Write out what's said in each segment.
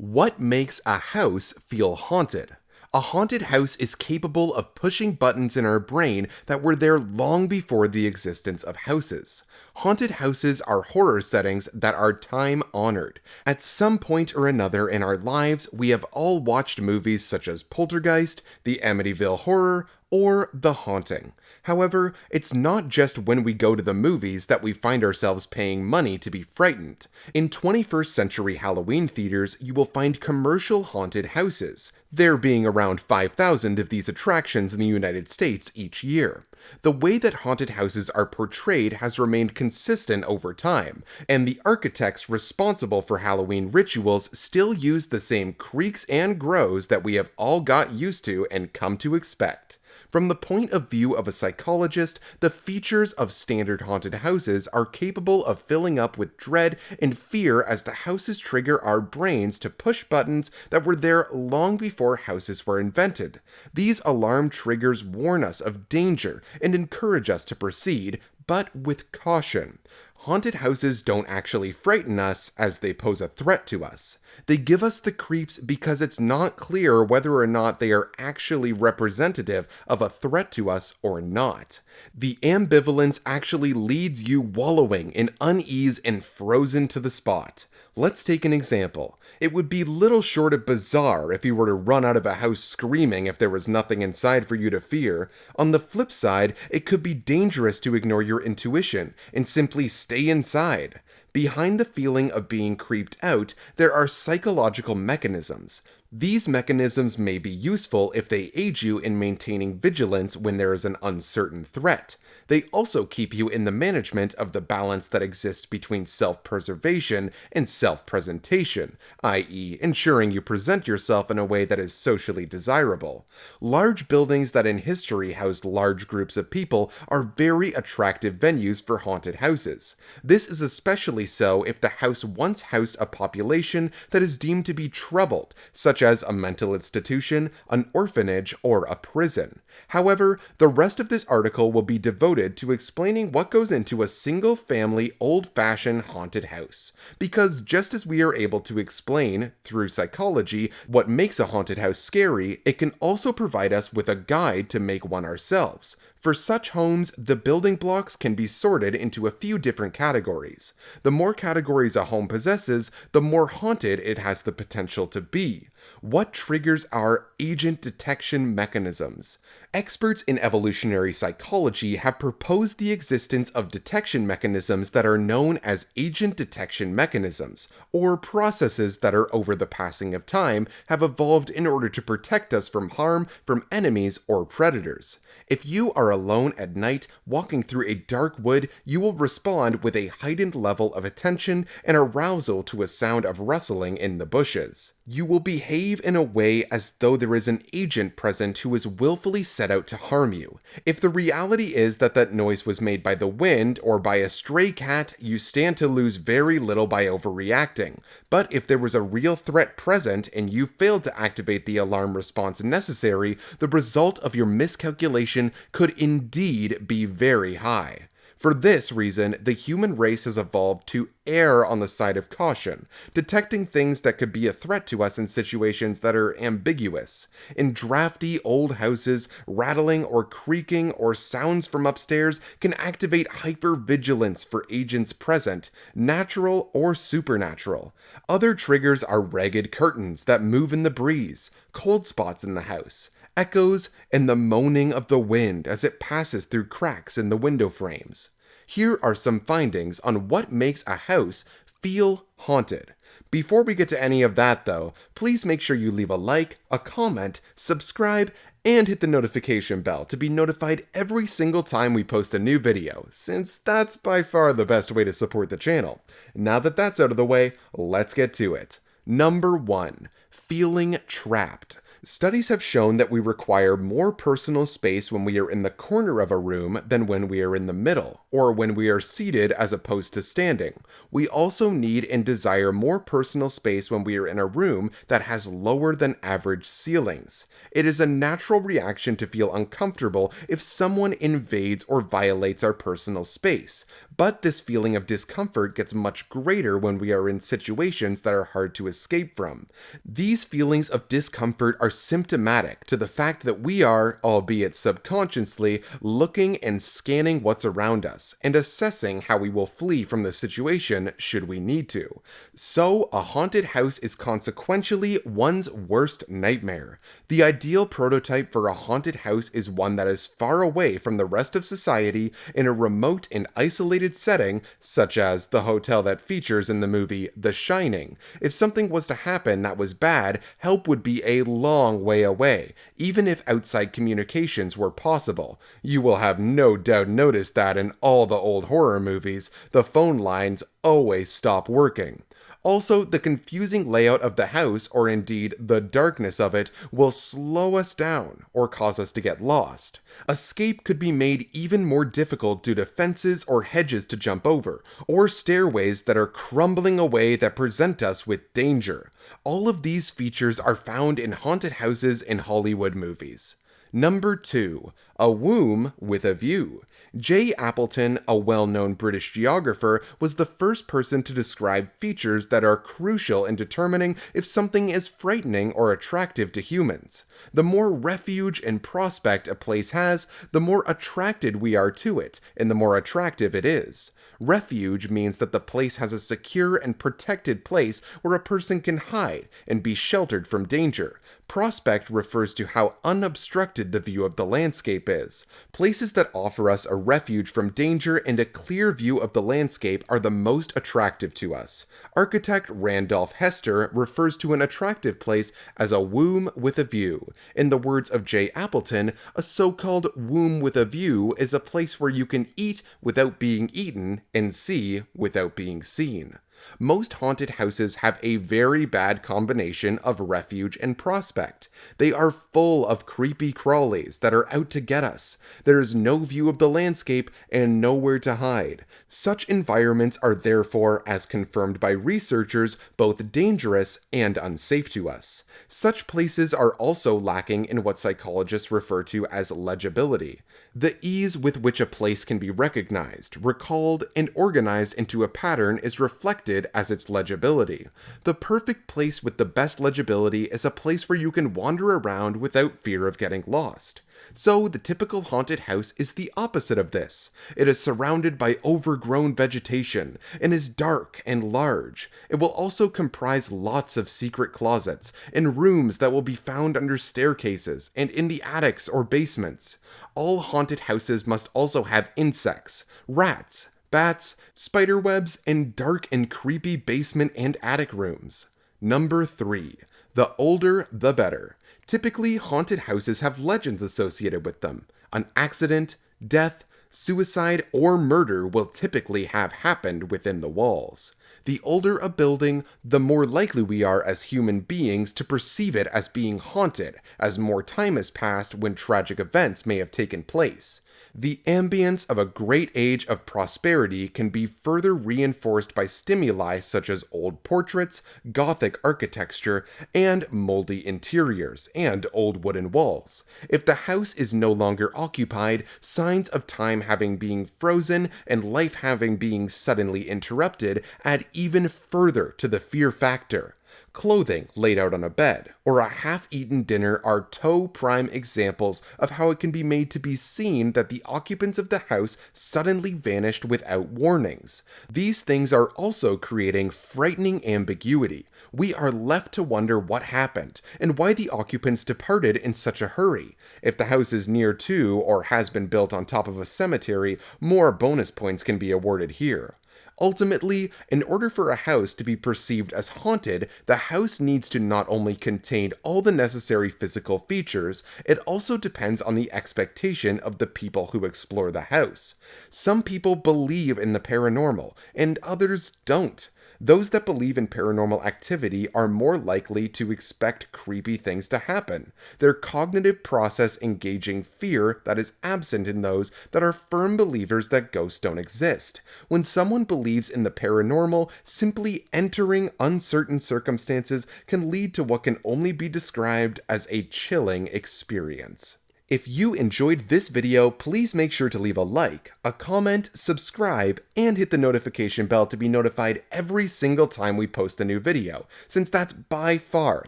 What makes a house feel haunted? A haunted house is capable of pushing buttons in our brain that were there long before the existence of houses. Haunted houses are horror settings that are time honored. At some point or another in our lives, we have all watched movies such as Poltergeist, the Amityville Horror, or The Haunting. However, it's not just when we go to the movies that we find ourselves paying money to be frightened. In 21st century Halloween theaters, you will find commercial haunted houses, there being around 5,000 of these attractions in the United States each year. The way that haunted houses are portrayed has remained consistent over time, and the architects responsible for Halloween rituals still use the same creaks and grows that we have all got used to and come to expect. From the point of view of a psychologist, the features of standard haunted houses are capable of filling up with dread and fear as the houses trigger our brains to push buttons that were there long before houses were invented. These alarm triggers warn us of danger and encourage us to proceed, but with caution. Haunted houses don't actually frighten us as they pose a threat to us. They give us the creeps because it's not clear whether or not they are actually representative of a threat to us or not. The ambivalence actually leads you wallowing in unease and frozen to the spot. Let's take an example. It would be little short of bizarre if you were to run out of a house screaming if there was nothing inside for you to fear. On the flip side, it could be dangerous to ignore your intuition and simply stay inside. Behind the feeling of being creeped out, there are psychological mechanisms. These mechanisms may be useful if they aid you in maintaining vigilance when there is an uncertain threat. They also keep you in the management of the balance that exists between self-preservation and self-presentation, i.e., ensuring you present yourself in a way that is socially desirable. Large buildings that in history housed large groups of people are very attractive venues for haunted houses. This is especially so if the house once housed a population that is deemed to be troubled, such as a mental institution, an orphanage, or a prison. However, the rest of this article will be devoted to explaining what goes into a single-family, old-fashioned haunted house. Because just as we are able to explain, through psychology, what makes a haunted house scary, it can also provide us with a guide to make one ourselves. For such homes, the building blocks can be sorted into a few different categories. The more categories a home possesses, the more haunted it has the potential to be. What triggers our agent detection mechanisms? Experts in evolutionary psychology have proposed the existence of detection mechanisms that are known as agent detection mechanisms, or processes that are over the passing of time have evolved in order to protect us from harm from enemies or predators. If you are alone at night walking through a dark wood, you will respond with a heightened level of attention and arousal to a sound of rustling in the bushes. You will behave in a way as though there is an agent present who is willfully set out to harm you. If the reality is that that noise was made by the wind or by a stray cat, you stand to lose very little by overreacting. But if there was a real threat present and you failed to activate the alarm response necessary, the result of your miscalculation could indeed be very high. For this reason, the human race has evolved to err on the side of caution, detecting things that could be a threat to us in situations that are ambiguous. In drafty old houses, rattling or creaking or sounds from upstairs can activate hypervigilance for agents present, natural or supernatural. Other triggers are ragged curtains that move in the breeze, cold spots in the house, echoes, and the moaning of the wind as it passes through cracks in the window frames. Here are some findings on what makes a house feel haunted. Before we get to any of that though, please make sure you leave a like, a comment, subscribe, and hit the notification bell to be notified every single time we post a new video, since that's by far the best way to support the channel. Now that that's out of the way, let's get to it. Number 1. Feeling trapped. Studies have shown that we require more personal space when we are in the corner of a room than when we are in the middle, or when we are seated as opposed to standing. We also need and desire more personal space when we are in a room that has lower than average ceilings. It is a natural reaction to feel uncomfortable if someone invades or violates our personal space, but this feeling of discomfort gets much greater when we are in situations that are hard to escape from. These feelings of discomfort are symptomatic to the fact that we are, albeit subconsciously, looking and scanning what's around us and assessing how we will flee from the situation should we need to. So, a haunted house is consequentially one's worst nightmare. The ideal prototype for a haunted house is one that is far away from the rest of society in a remote and isolated setting, such as the hotel that features in the movie The Shining. If something was to happen that was bad, help would be a long way away, even if outside communications were possible. You will have no doubt noticed that in all the old horror movies, the phone lines always stop working. Also, the confusing layout of the house, or indeed the darkness of it, will slow us down or cause us to get lost. Escape could be made even more difficult due to fences or hedges to jump over, or stairways that are crumbling away that present us with danger. All of these features are found in haunted houses in Hollywood movies. Number 2. A womb with a view. J. Appleton, a well-known British geographer, was the first person to describe features that are crucial in determining if something is frightening or attractive to humans. The more refuge and prospect a place has, the more attracted we are to it, and the more attractive it is. Refuge means that the place has a secure and protected place where a person can hide and be sheltered from danger. Prospect refers to how unobstructed the view of the landscape is. Places that offer us a refuge from danger and a clear view of the landscape are the most attractive to us. Architect Randolph Hester refers to an attractive place as a womb with a view. In the words of J. Appleton, a so-called womb with a view is a place where you can eat without being eaten and see without being seen. Most haunted houses have a very bad combination of refuge and prospect. They are full of creepy crawlies that are out to get us. There is no view of the landscape and nowhere to hide. Such environments are therefore, as confirmed by researchers, both dangerous and unsafe to us. Such places are also lacking in what psychologists refer to as legibility. The ease with which a place can be recognized, recalled, and organized into a pattern is reflected as its legibility. The perfect place with the best legibility is a place where you can wander around without fear of getting lost. So, the typical haunted house is the opposite of this. It is surrounded by overgrown vegetation and is dark and large. It will also comprise lots of secret closets and rooms that will be found under staircases and in the attics or basements. All haunted houses must also have insects, rats, bats, spider webs, and dark and creepy basement and attic rooms. Number 3. The older, the better. Typically, haunted houses have legends associated with them. An accident, death, suicide, or murder will typically have happened within the walls. The older a building, the more likely we are as human beings to perceive it as being haunted, as more time has passed when tragic events may have taken place. The ambience of a great age of prosperity can be further reinforced by stimuli such as old portraits, Gothic architecture, and moldy interiors, and old wooden walls. If the house is no longer occupied, signs of time having been frozen and life having been suddenly interrupted add even further to the fear factor. Clothing laid out on a bed, or a half-eaten dinner are two prime examples of how it can be made to be seen that the occupants of the house suddenly vanished without warnings. These things are also creating frightening ambiguity. We are left to wonder what happened, and why the occupants departed in such a hurry. If the house is near to, or has been built on top of a cemetery, more bonus points can be awarded here. Ultimately, in order for a house to be perceived as haunted, the house needs to not only contain all the necessary physical features, it also depends on the expectation of the people who explore the house. Some people believe in the paranormal, and others don't. Those that believe in paranormal activity are more likely to expect creepy things to happen, their cognitive process engaging fear that is absent in those that are firm believers that ghosts don't exist. When someone believes in the paranormal, simply entering uncertain circumstances can lead to what can only be described as a chilling experience. If you enjoyed this video, please make sure to leave a like, a comment, subscribe, and hit the notification bell to be notified every single time we post a new video, since that's by far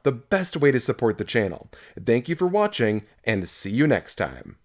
the best way to support the channel. Thank you for watching, and see you next time.